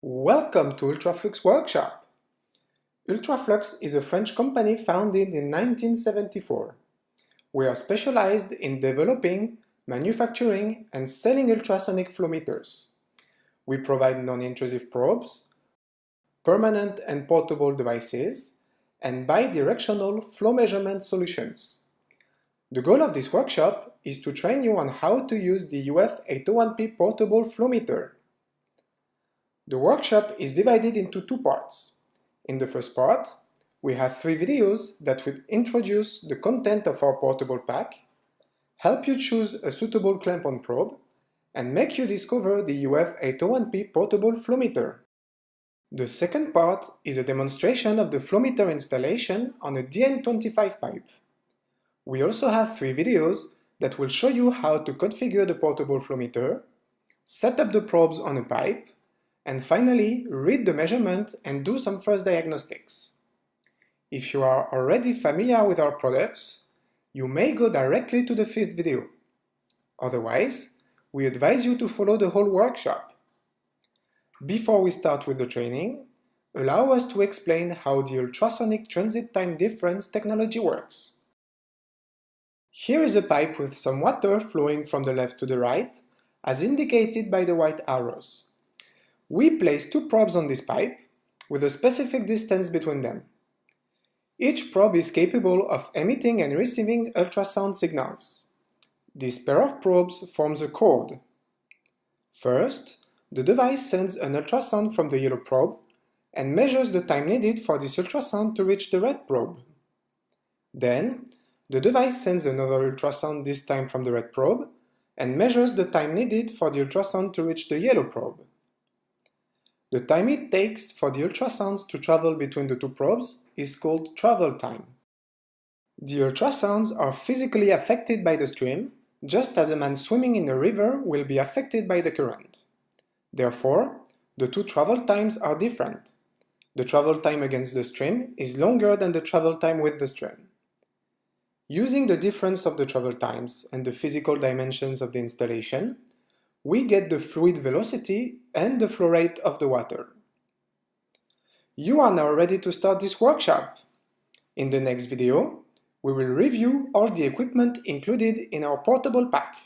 Welcome to Ultraflux workshop. Ultraflux is a French company founded in 1974. We are specialized in developing, manufacturing, and selling ultrasonic flow meters. We provide non-intrusive probes, permanent and portable devices, and bidirectional flow measurement solutions. The goal of this workshop is to train you on how to use the UF801P portable flow meter. The workshop is divided into two parts. In the first part, we have 3 videos that will introduce the content of our portable pack, help you choose a suitable clamp-on probe, and make you discover the UF801P portable flow meter. The second part is a demonstration of the flow meter installation on a DN25 pipe. We also have 3 videos that will show you how to configure the portable flow meter, set up the probes on a pipe, and finally, read the measurement and do some first diagnostics. If you are already familiar with our products, you may go directly to the 5th video. Otherwise, we advise you to follow the whole workshop. Before we start with the training, allow us to explain how the ultrasonic transit time difference technology works. Here is a pipe with some water flowing from the left to the right, as indicated by the white arrows. We place 2 probes on this pipe, with a specific distance between them. Each probe is capable of emitting and receiving ultrasound signals. This pair of probes forms a cord. First, the device sends an ultrasound from the yellow probe and measures the time needed for this ultrasound to reach the red probe. Then, the device sends another ultrasound, this time from the red probe, and measures the time needed for the ultrasound to reach the yellow probe. The time it takes for the ultrasounds to travel between the 2 probes is called travel time. The ultrasounds are physically affected by the stream, just as a man swimming in a river will be affected by the current. Therefore, the 2 travel times are different. The travel time against the stream is longer than the travel time with the stream. Using the difference of the travel times and the physical dimensions of the installation, we get the fluid velocity and the flow rate of the water. You are now ready to start this workshop. In the next video, we will review all the equipment included in our portable pack.